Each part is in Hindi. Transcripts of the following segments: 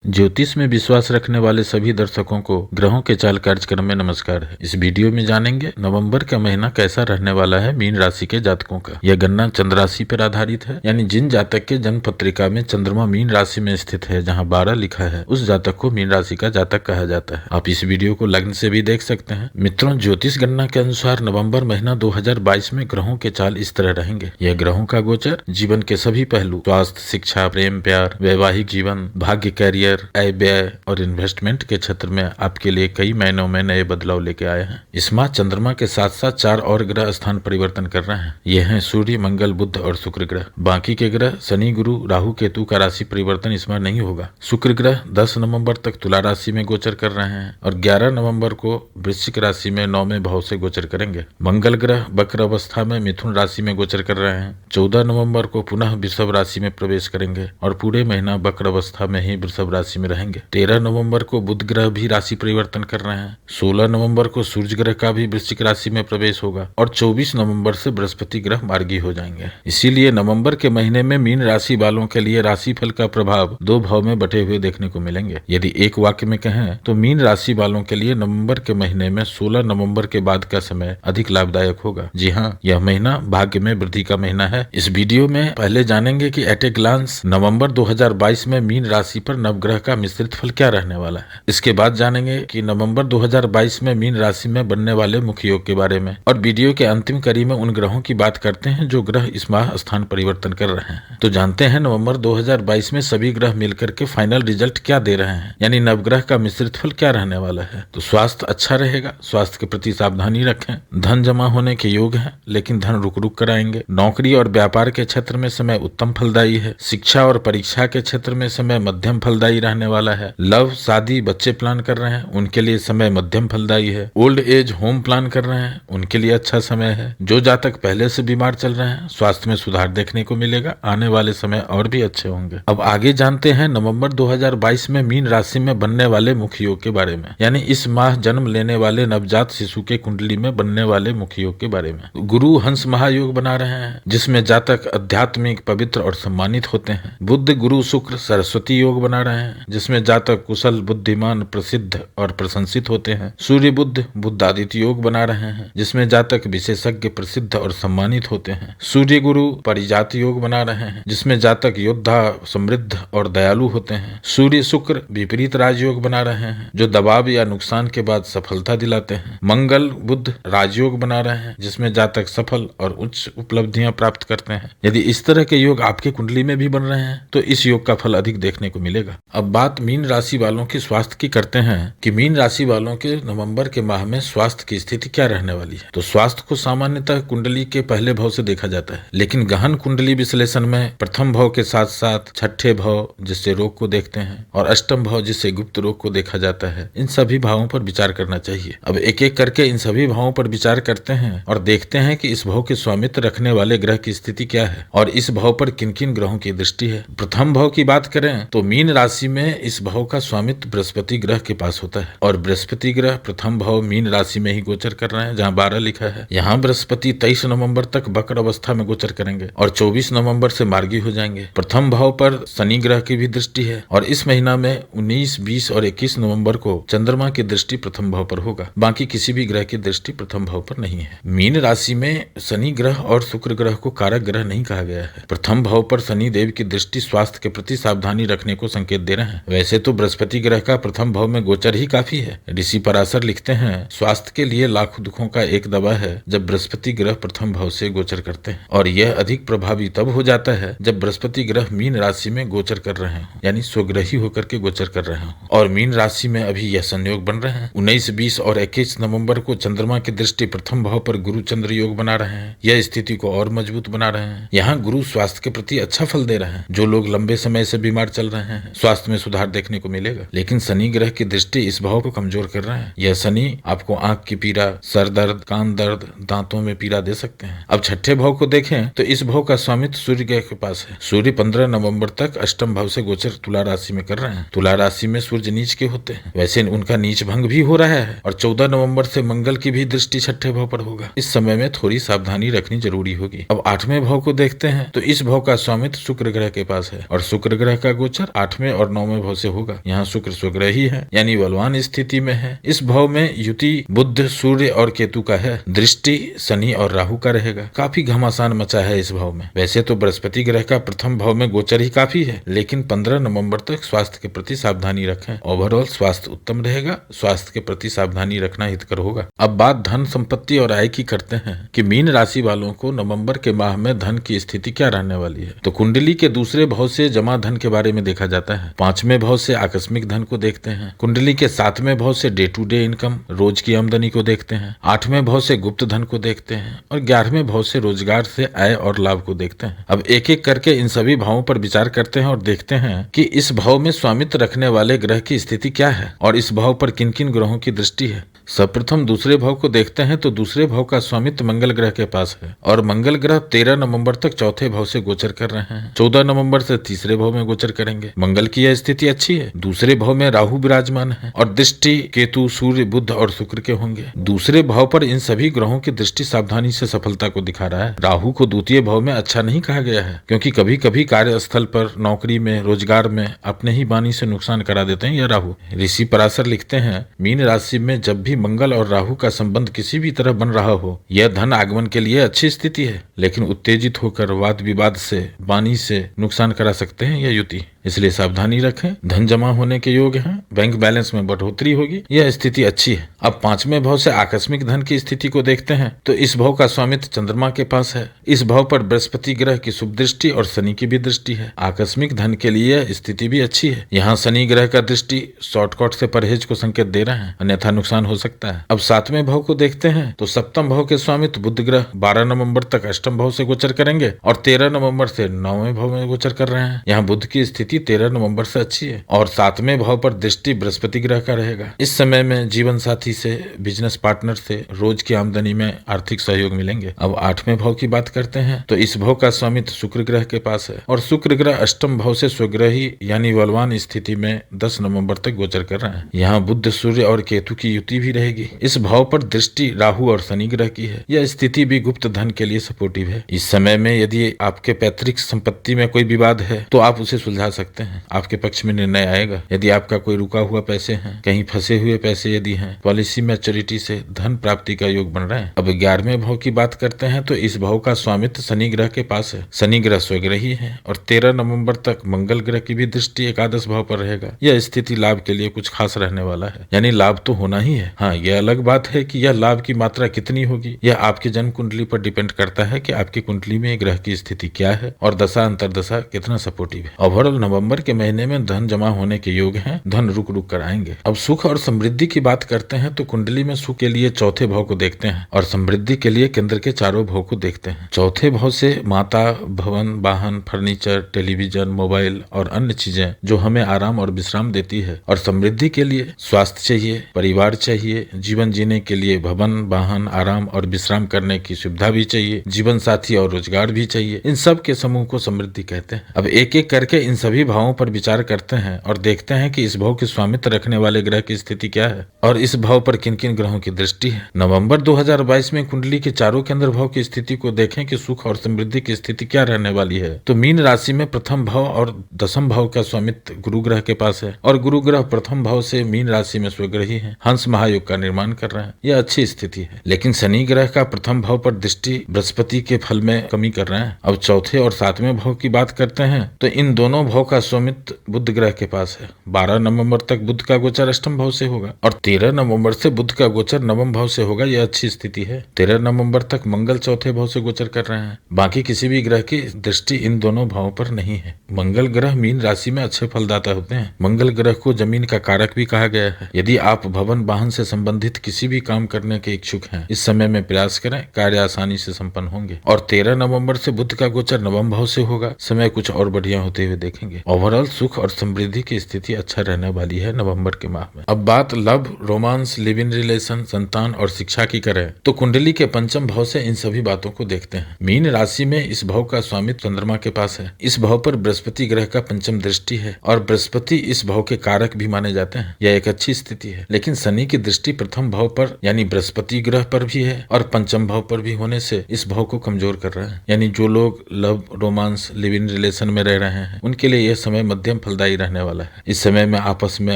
ज्योतिष में विश्वास रखने वाले सभी दर्शकों को ग्रहों के चाल कार्यक्रम में नमस्कार है। इस वीडियो में जानेंगे नवंबर का महीना कैसा रहने वाला है मीन राशि के जातकों का। यह गणना चंद्र राशि पर आधारित है, यानी जिन जातक के जन्म पत्रिका में चंद्रमा मीन राशि में स्थित है, जहां 12 लिखा है, उस जातक को मीन राशि का जातक कहा जाता है। आप इस वीडियो को लग्न से भी देख सकते हैं। मित्रों, ज्योतिष गणना के अनुसार नवम्बर महीना 2022 में ग्रहों के चाल इस तरह रहेंगे। यह ग्रहों का गोचर जीवन के सभी पहलू, स्वास्थ्य, शिक्षा, प्रेम, प्यार, वैवाहिक जीवन, भाग्य, कैरियर, आय, व्यय और इन्वेस्टमेंट के क्षेत्र में आपके लिए कई महीनों में नए बदलाव लेके आए हैं। इस माह चंद्रमा के साथ साथ 4 और ग्रह स्थान परिवर्तन कर रहे हैं। ये हैं सूर्य, मंगल, बुध और शुक्र ग्रह। बाकी के ग्रह शनि, गुरु, राहु, केतु का राशि परिवर्तन इस बार नहीं होगा। शुक्र ग्रह 10 नवंबर तक तुला राशि में गोचर कर रहे हैं और 11 नवंबर को वृश्चिक राशि में 9वें भाव से गोचर करेंगे। मंगल ग्रह वक्र अवस्था में मिथुन राशि में गोचर कर रहे हैं। 14 नवंबर को पुनः वृषभ राशि में प्रवेश करेंगे और पूरे महीना वक्र अवस्था में ही वृषभ राशि में रहेंगे। 13 नवंबर को बुध ग्रह भी राशि परिवर्तन कर रहे हैं। 16 नवंबर को सूर्य ग्रह का भी वृश्चिक राशि में प्रवेश होगा और 24 नवंबर से बृहस्पति ग्रह मार्गी हो जाएंगे। इसीलिए नवंबर के महीने में मीन राशि वालों के लिए राशिफल का प्रभाव 2 भाव में बटे हुए देखने को मिलेंगे। यदि एक वाक्य में कहें तो मीन राशि वालों के लिए नवंबर के महीने में 16 नवंबर के बाद का समय अधिक लाभदायक होगा। जी हाँ, यह महीना भाग्य में वृद्धि का महीना है। इस वीडियो में पहले जानेंगे कि एट ए ग्लांस नवंबर 2022 में मीन राशि पर नवग्रह का मिश्रित फल क्या रहने वाला है। इसके बाद जानेंगे कि नवंबर 2022 में मीन राशि में बनने वाले मुख्य योग के बारे में, और वीडियो के अंतिम कड़ी में उन ग्रहों की बात करते हैं जो ग्रह इस माह स्थान परिवर्तन कर रहे हैं। तो जानते हैं नवंबर 2022 में सभी ग्रह मिलकर के फाइनल रिजल्ट क्या दे रहे हैं, यानी नवग्रह का मिश्रित फल क्या रहने वाला है। तो स्वास्थ्य अच्छा रहेगा, स्वास्थ्य के प्रति सावधानी रखें। धन जमा होने के योग है, लेकिन धन रुक रुक कर आएंगे। नौकरी और व्यापार के क्षेत्र में समय उत्तम फलदायी है। शिक्षा और परीक्षा के क्षेत्र में समय मध्यम फलदायी रहने वाला है। लव, शादी, बच्चे प्लान कर रहे हैं, उनके लिए समय मध्यम फलदायी है। ओल्ड एज होम प्लान कर रहे हैं, उनके लिए अच्छा समय है। जो जातक पहले से बीमार चल रहे हैं, स्वास्थ्य में सुधार देखने को मिलेगा। आने वाले समय और भी अच्छे होंगे। अब आगे जानते हैं नवंबर 2022 में मीन राशि में बनने वाले मुख्य योग के बारे में, यानी इस माह जन्म लेने वाले नवजात शिशु के कुंडली में बनने वाले मुख्य योग के बारे में। गुरु हंस महायोग बना रहे हैं, जिसमें जातक आध्यात्मिक, पवित्र और सम्मानित होते हैं। बुध, गुरु, शुक्र सरस्वती योग बना रहे हैं, जिसमें जातक कुशल, बुद्धिमान, प्रसिद्ध और प्रशंसित होते हैं। सूर्य बुध बुद्धादित्य योग बना रहे हैं, जिसमें जातक विशेषज्ञ, प्रसिद्ध और सम्मानित होते हैं। सूर्य गुरु परिजात योग बना रहे हैं, जिसमें जातक योद्धा, समृद्ध और दयालु होते हैं। सूर्य शुक्र विपरीत राजयोग बना रहे हैं, जो दबाव या नुकसान के बाद सफलता दिलाते हैं। मंगल बुध राजयोग बना रहे हैं, जिसमें जातक सफल और उच्च उपलब्धियां प्राप्त करते हैं। यदि इस तरह के योग आपके कुंडली में भी बन रहे हैं तो इस योग का फल अधिक देखने को मिलेगा। अब बात मीन राशि वालों के स्वास्थ्य की करते हैं कि मीन राशि वालों के नवंबर के माह में स्वास्थ्य की स्थिति क्या रहने वाली है। तो स्वास्थ्य को सामान्यतः कुंडली के पहले भाव से देखा जाता है, लेकिन गहन कुंडली विश्लेषण में प्रथम भाव के साथ साथ छठे भाव, जिससे रोग को देखते हैं, और अष्टम भाव, जिससे गुप्त रोग को देखा जाता है, इन सभी भावों पर विचार करना चाहिए। अब एक एक करके इन सभी भावों पर विचार करते हैं और देखते हैं कि इस भाव के स्वामित्व रखने वाले ग्रह की स्थिति क्या है और इस भाव पर किन किन ग्रहों की दृष्टि है। प्रथम भाव की बात करें तो मीन राशि में इस भाव का स्वामित्व बृहस्पति ग्रह के पास होता है और बृहस्पति ग्रह प्रथम भाव मीन राशि में ही गोचर कर रहे हैं, जहां 12 लिखा है। यहाँ बृहस्पति 23 नवंबर तक वक्र अवस्था में गोचर करेंगे और 24 नवंबर से मार्गी हो जाएंगे। प्रथम भाव पर शनि ग्रह की भी दृष्टि है और इस महीना में 19, 20 और 21 नवंबर को चंद्रमा की दृष्टि प्रथम भाव पर होगा। बाकी किसी भी ग्रह की दृष्टि प्रथम भाव पर नहीं है। मीन राशि में शनि ग्रह और शुक्र ग्रह को कारक ग्रह नहीं कहा गया है। प्रथम भाव पर शनि देव की दृष्टि स्वास्थ्य के प्रति सावधानी रखने को संकेत दे रहे हैं। वैसे तो बृहस्पति ग्रह का प्रथम भाव में गोचर ही काफी है। ऋषि पराशर लिखते हैं, स्वास्थ्य के लिए लाखों दुखों का एक दवा है जब बृहस्पति ग्रह प्रथम भाव से गोचर करते हैं, और यह अधिक प्रभावी तब हो जाता है जब बृहस्पति ग्रह मीन राशि में गोचर कर रहे हों, यानी स्वग्रही होकर के गोचर कर रहे हों। और मीन राशि में अभी यह संयोग बन रहे हैं। 19, 20 और 21 नवंबर को चंद्रमा की दृष्टि प्रथम भाव पर गुरु चंद्र योग बना रहे हैं। यह स्थिति को और मजबूत बना रहे हैं। यहाँ गुरु स्वास्थ्य के प्रति अच्छा फल दे रहे हैं। जो लोग लंबे समय से बीमार चल रहे हैं, स्वास्थ्य में सुधार देखने को मिलेगा। लेकिन शनि ग्रह की दृष्टि इस भाव को कमजोर कर रहे हैं। यह शनि आपको आंख की पीड़ा, सर दर्द, कान दर्द, दांतों में पीड़ा दे सकते हैं। अब छठे भाव को देखें तो इस भाव का स्वामित्व सूर्य ग्रह के पास है। सूर्य 15 नवंबर तक अष्टम भाव से गोचर तुला राशि में कर रहे हैं। तुला राशि में सूर्य नीच के होते हैं, वैसे उनका नीच भंग भी हो रहा है और 14 नवंबर से मंगल की भी दृष्टि छठे भाव पर होगा। इस समय में थोड़ी सावधानी रखनी जरूरी होगी। अब 8वें भाव को देखते हैं तो इस भाव का स्वामित्व शुक्र ग्रह के पास है और शुक्र ग्रह का गोचर 8वें और 9वें भाव से होगा। यहाँ शुक्र स्वग्रही है यानी बलवान स्थिति में है। इस भाव में युति बुध, सूर्य और केतु का है। दृष्टि शनि और राहु का रहेगा। काफी घमासान मचा है इस भाव में। वैसे तो बृहस्पति ग्रह का प्रथम भाव में गोचर ही काफी है, लेकिन 15 नवंबर तक स्वास्थ्य के प्रति सावधानी रखें। ओवरऑल स्वास्थ्य उत्तम रहेगा। स्वास्थ्य के प्रति सावधानी रखना हितकर होगा। अब बात धन, संपत्ति और आय की करते हैं कि मीन राशि वालों को नवंबर के माह में धन की स्थिति क्या रहने वाली है। तो कुंडली के दूसरे भाव से जमा धन के बारे में देखा जाता है। 5वें भाव से आकस्मिक धन को देखते हैं। कुंडली के 7वें भाव से डे टू डे इनकम, रोज की आमदनी को देखते हैं। 8वें भाव से गुप्त धन को देखते हैं और 11वें भाव से रोजगार से आय और लाभ को देखते हैं। अब एक एक करके इन सभी भावों पर विचार करते हैं और देखते हैं कि इस भाव में स्वामित्व रखने वाले ग्रह की स्थिति क्या है और इस भाव पर किन किन ग्रहों की दृष्टि है। सर्वप्रथम दूसरे भाव को देखते हैं तो दूसरे भाव का स्वामित्व मंगल ग्रह के पास है और मंगल ग्रह 13 नवंबर तक चौथे भाव से गोचर कर रहे हैं। 14 नवंबर से तीसरे भाव में गोचर करेंगे। मंगल की यह स्थिति अच्छी है। दूसरे भाव में राहु विराजमान है और दृष्टि केतु, सूर्य, बुध और शुक्र के होंगे। दूसरे भाव पर इन सभी ग्रहों की दृष्टि सावधानी से सफलता को दिखा रहा है। राहु को द्वितीय भाव में अच्छा नहीं कहा गया है, क्योंकि कभी कभी कार्यस्थल पर, नौकरी में, रोजगार में अपने ही वाणी से नुकसान करा देते हैं यह राहु। ऋषि पराशर लिखते हैं, मीन राशि में जब भी मंगल और राहु का संबंध किसी भी तरह बन रहा हो, यह धन आगमन के लिए अच्छी स्थिति है, लेकिन उत्तेजित होकर वाद विवाद से, वाणी से नुकसान करा सकते हैं यह युति। इसलिए सावधानी रखें। धन जमा होने के योग हैं। बैंक बैलेंस में बढ़ोतरी होगी। यह स्थिति अच्छी है। अब 5वें भाव से आकस्मिक धन की स्थिति को देखते हैं तो इस भाव का स्वामित्व चंद्रमा के पास है। इस भाव पर बृहस्पति ग्रह की शुभ दृष्टि और शनि की भी दृष्टि है। आकस्मिक धन के लिए स्थिति भी अच्छी है। यहाँ शनि ग्रह का दृष्टि शॉर्टकट से परहेज को संकेत दे रहे हैं, अन्यथा नुकसान हो सकता है। अब 7वें भाव को देखते हैं तो सप्तम भाव के स्वामित्व बुध ग्रह 12 नवंबर तक अष्टम भाव से गोचर करेंगे और 13 नवंबर से 9वें भाव में गोचर कर रहे हैं। यहाँ बुध की स्थिति 13 नवंबर से अच्छी है और 7वें भाव पर दृष्टि बृहस्पति ग्रह का रहेगा। इस समय में जीवन साथी से, बिजनेस पार्टनर से रोज की आमदनी में आर्थिक सहयोग मिलेंगे। अब 8वें भाव की बात करते हैं तो इस भाव का स्वामित्व शुक्र ग्रह के पास है और शुक्र ग्रह अष्टम भाव से स्वग्रही यानी बलवान स्थिति में 10 नवंबर तक गोचर कर रहे हैं। यहाँ बुध, सूर्य और केतु की युति भी रहेगी। इस भाव पर दृष्टि राहु और शनि ग्रह की है। यह स्थिति भी गुप्त धन के लिए सपोर्टिव है। इस समय में यदि आपके पैतृक संपत्ति में कोई विवाद है तो आप उसे सुलझा सकते हैं। आपके पक्ष में निर्णय आएगा। यदि आपका कोई रुका हुआ पैसे हैं, कहीं फंसे हुए पैसे यदि हैं, पॉलिसी मैच्योरिटी से धन प्राप्ति का योग बन रहा है। अब 11वें भाव की बात करते हैं तो इस भाव का स्वामित्व शनि ग्रह के पास है। शनि ग्रह स्वग्रही है और 13 नवंबर तक मंगल ग्रह की भी दृष्टि एकादश भाव पर रहेगा। यह स्थिति लाभ के लिए कुछ खास रहने वाला है, यानी लाभ तो होना ही है। हाँ, यह अलग बात है कि यह लाभ की मात्रा कितनी होगी, यह आपकी जन्म कुंडली पर डिपेंड करता है कि आपकी कुंडली में ग्रह की स्थिति क्या है और दशा अंतरदशा कितना सपोर्टिव है। ओवरऑल नवंबर के महीने में धन जमा होने के योग हैं। धन रुक रुक कर आएंगे। अब सुख और समृद्धि की बात करते हैं तो कुंडली में सुख के लिए चौथे भाव को देखते हैं और समृद्धि के लिए केंद्र के चारों भाव को देखते हैं। चौथे भाव से माता, भवन, वाहन, फर्नीचर, टेलीविजन, मोबाइल और अन्य चीजें जो हमें आराम और विश्राम देती है। और समृद्धि के लिए स्वास्थ्य चाहिए, परिवार चाहिए, जीवन जीने के लिए भवन, वाहन, आराम और विश्राम करने की सुविधा भी चाहिए, जीवन साथी और रोजगार भी चाहिए। इन सब के समूह को समृद्धि कहते हैं। अब एक एक करके इन सभी भावों पर विचार करते हैं और देखते हैं कि इस भाव के स्वामित्व रखने वाले ग्रह की स्थिति क्या है और इस भाव पर किन किन ग्रहों की दृष्टि है। नवंबर 2022 में कुंडली के चारों केंद्र भाव की स्थिति को देखें कि सुख और समृद्धि की स्थिति क्या रहने वाली है। तो मीन राशि में प्रथम भाव और दसम भाव का स्वामित्व गुरु ग्रह के पास है और गुरु ग्रह प्रथम भाव से मीन राशि में स्वग्रही है। हंस महायोग का निर्माण कर रहे हैं। यह अच्छी स्थिति है, लेकिन शनि ग्रह का प्रथम भाव पर दृष्टि बृहस्पति के फल में कमी कर रहे हैं। अब चौथे और 7वें भाव की बात करते हैं तो इन दोनों भाव का स्वामित्व बुध ग्रह के पास है। 12 नवंबर तक बुध का गोचर अष्टम भाव से होगा और 13 नवंबर से बुध का गोचर नवम भाव से होगा। यह अच्छी स्थिति है। 13 नवंबर तक मंगल चौथे भाव से गोचर कर रहे हैं। बाकी किसी भी ग्रह की दृष्टि इन दोनों भावों पर नहीं है। मंगल ग्रह मीन राशि में अच्छे फलदाता होते हैं। मंगल ग्रह को जमीन का कारक भी कहा गया है। यदि आप भवन, वाहन से संबंधित किसी भी काम करने के इच्छुक हैं, इस समय में प्रयास करें, कार्य आसानी से संपन्न होंगे। और 13 नवंबर से बुध का गोचर नवम भाव से होगा। समय कुछ और बढ़िया होते हुए देखेंगे। ओवरऑल सुख और समृद्धि की स्थिति अच्छा रहने वाली है नवंबर के माह में। अब बात love, romance, live in relation, संतान और शिक्षा की करें तो कुंडली के पंचम भाव से इन सभी बातों को देखते हैं। मीन राशि में इस भाव का स्वामित्व चंद्रमा के पास है। इस भाव पर बृहस्पति ग्रह का पंचम दृष्टि है और बृहस्पति इस भाव के कारक भी माने जाते हैं। यह एक अच्छी स्थिति है, लेकिन शनि की दृष्टि प्रथम भाव पर यानी बृहस्पति ग्रह पर भी है और पंचम भाव पर भी होने से इस भाव को कमजोर कर रहा है। यानी जो लोग love, romance, live in relation में रह रहे हैं उनके लिए यह समय मध्यम फलदायी रहने वाला है। इस समय में आपस में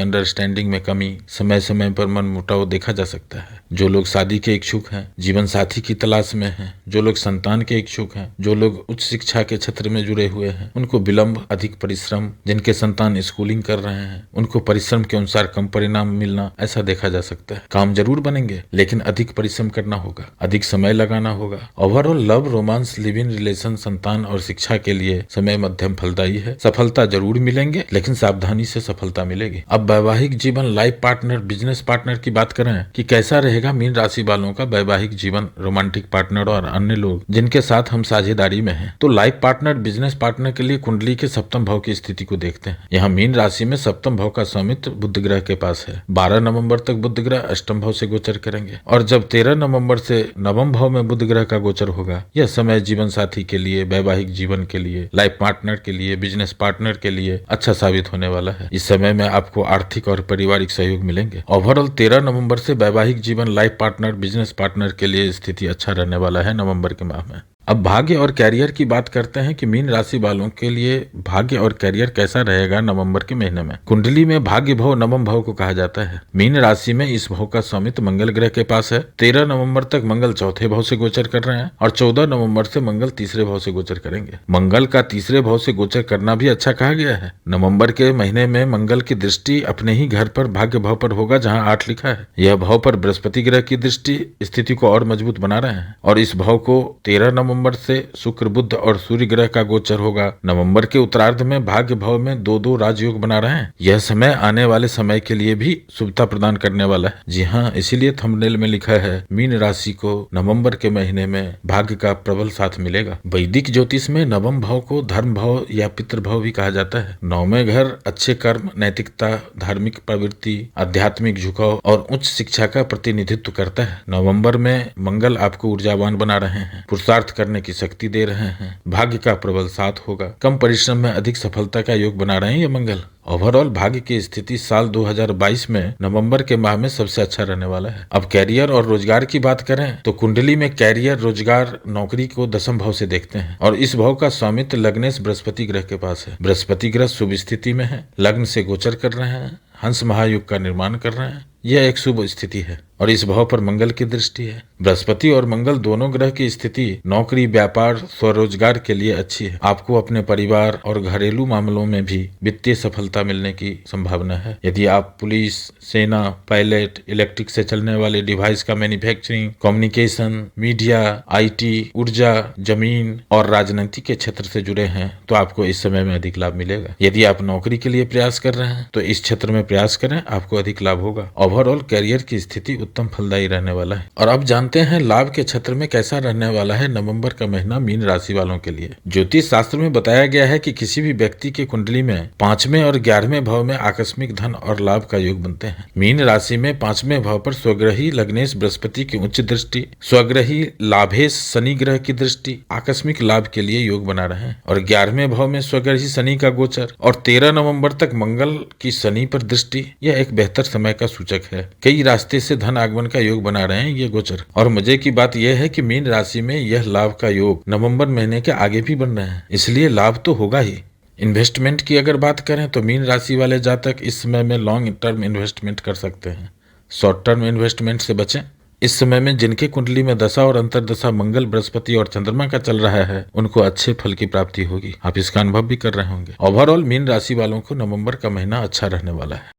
अंडरस्टैंडिंग में कमी, समय समय पर मनमुटाव देखा जा सकता है। जो लोग शादी के इच्छुक हैं, जीवन साथी की तलाश में हैं, जो लोग संतान के इच्छुक हैं, जो लोग उच्च शिक्षा के क्षेत्र में जुड़े हुए हैं, उनको विलंब, अधिक परिश्रम, जिनके संतान स्कूलिंग कर रहे हैं उनको परिश्रम के अनुसार कम परिणाम मिलना, ऐसा देखा जा सकता है। काम जरूर बनेंगे लेकिन अधिक परिश्रम करना होगा, अधिक समय लगाना होगा। Overall love, romance, live in relation, संतान और शिक्षा के लिए समय मध्यम फलदायी है। सफलता जरूर मिलेंगे लेकिन सावधानी से सफलता मिलेगी। अब वैवाहिक जीवन, लाइफ पार्टनर, बिजनेस पार्टनर की बात करें कि कैसा रहेगा मीन राशि वालों का वैवाहिक जीवन, रोमांटिक पार्टनर और अन्य लोग जिनके साथ हम साझेदारी में हैं। तो लाइफ पार्टनर, बिजनेस पार्टनर के लिए कुंडली के सप्तम भाव की स्थिति को देखते हैं। यहाँ मीन राशि में सप्तम भाव का स्वामित्व बुध ग्रह के पास है। 12 नवंबर तक बुध ग्रह अष्टम भाव से गोचर करेंगे और जब 13 नवंबर से नवम भाव में बुध ग्रह का गोचर होगा, यह समय जीवन साथी के लिए, वैवाहिक जीवन के लिए, लाइफ पार्टनर के लिए, बिजनेस पार्टनर के लिए अच्छा साबित होने वाला है। इस समय में आपको आर्थिक और पारिवारिक सहयोग मिलेंगे। ओवरऑल 13 नवंबर से वैवाहिक जीवन, लाइफ पार्टनर, बिजनेस पार्टनर के लिए स्थिति अच्छा रहने वाला है नवंबर के माह में। अब भाग्य और कैरियर की बात करते हैं कि मीन राशि वालों के लिए भाग्य और कैरियर कैसा रहेगा नवंबर के महीने में। कुंडली में भाग्य भाव नवम भाव को कहा जाता है। मीन राशि में इस भाव का स्वामित्व मंगल ग्रह के पास है। 13 नवंबर तक मंगल चौथे भाव से गोचर कर रहे हैं और 14 नवंबर से मंगल तीसरे भाव से गोचर करेंगे। मंगल का तीसरे भाव से गोचर करना भी अच्छा कहा गया है। नवम्बर के महीने में मंगल की दृष्टि अपने ही घर पर, भाग्य भाव पर होगा जहाँ 8 लिखा है। यह भाव पर बृहस्पति ग्रह की दृष्टि स्थिति को और मजबूत बना रहे हैं और इस भाव को 13 नवंबर से शुक्र, बुध और सूर्य ग्रह का गोचर होगा। नवंबर के उत्तरार्ध में भाग्य भाव में 2-2 राजयोग बना रहे हैं। यह समय आने वाले समय के लिए भी शुभता प्रदान करने वाला है। जी हाँ, इसीलिए थंबनेल में लिखा है मीन राशि को नवंबर के महीने में भाग्य का प्रबल साथ मिलेगा। वैदिक ज्योतिष में नवम भाव को धर्म भाव या पितृ भाव भी कहा जाता है। 9वें घर अच्छे कर्म, नैतिकता, धार्मिक प्रवृत्ति, आध्यात्मिक झुकाव और उच्च शिक्षा का प्रतिनिधित्व करता है। नवंबर में मंगल आपको ऊर्जावान बना रहे हैं, पुरुषार्थ करने की शक्ति दे रहे हैं, भाग्य का प्रबल साथ होगा, कम परिश्रम में अधिक सफलता का योग बना रहे हैं ये मंगल। ओवरऑल भाग्य की स्थिति साल 2022 में नवंबर के माह में सबसे अच्छा रहने वाला है। अब कैरियर और रोजगार की बात करें तो कुंडली में कैरियर, रोजगार, नौकरी को दसम भाव से देखते हैं और इस भाव का स्वामित्व लग्नेश बृहस्पति ग्रह के पास है। बृहस्पति ग्रह शुभ स्थिति में है, लग्न से गोचर कर रहे हैं, हंस महायुग का निर्माण कर रहे हैं। यह एक शुभ स्थिति है और इस भाव पर मंगल की दृष्टि है। बृहस्पति और मंगल दोनों ग्रह की स्थिति नौकरी, व्यापार, स्वरोजगार के लिए अच्छी है। आपको अपने परिवार और घरेलू मामलों में भी वित्तीय सफलता मिलने की संभावना है। यदि आप पुलिस, सेना, पायलट, इलेक्ट्रिक से चलने वाले डिवाइस का मैन्युफैक्चरिंग, कम्युनिकेशन, मीडिया, IT, ऊर्जा, जमीन और राजनीति के क्षेत्र से जुड़े हैं तो आपको इस समय में अधिक लाभ मिलेगा। यदि आप नौकरी के लिए प्रयास कर रहे हैं तो इस क्षेत्र में प्रयास करें, आपको अधिक लाभ होगा। ओवरऑल कैरियर की स्थिति उत्तम फलदायी रहने वाला है। और अब जानते हैं लाभ के क्षेत्र में कैसा रहने वाला है नवंबर का महीना मीन राशि वालों के लिए। ज्योतिष शास्त्र में बताया गया है कि किसी भी व्यक्ति के कुंडली में 5वें और 11वें भाव में आकस्मिक धन और लाभ का योग बनते हैं। मीन राशि में 5वें भाव पर स्वग्रही लग्नेश बृहस्पति की उच्च दृष्टि, स्वग्रही लाभेश शनि ग्रह की दृष्टि आकस्मिक लाभ के लिए योग बना रहे हैं और 11वें भाव में स्वग्रही शनि का गोचर और 13 नवंबर तक मंगल की शनि पर दृष्टि, यह एक बेहतर समय का सूचक है। कई रास्ते से धन आगमन का योग बना रहे हैं ये गोचर। और मजे की बात यह है कि मीन राशि में यह लाभ का योग नवंबर महीने के आगे भी बन रहे हैं, इसलिए लाभ तो होगा ही। इन्वेस्टमेंट की अगर बात करें तो मीन राशि वाले जातक इस समय में लॉन्ग टर्म इन्वेस्टमेंट कर सकते हैं, शॉर्ट टर्म इन्वेस्टमेंट से बचें। इस समय में जिनके कुंडली में दशा और अंतरदशा मंगल, बृहस्पति और चंद्रमा का चल रहा है उनको अच्छे फल की प्राप्ति होगी। आप इसका अनुभव भी कर रहे होंगे। ओवरऑल मीन राशि वालों को नवंबर का महीना अच्छा रहने वाला है।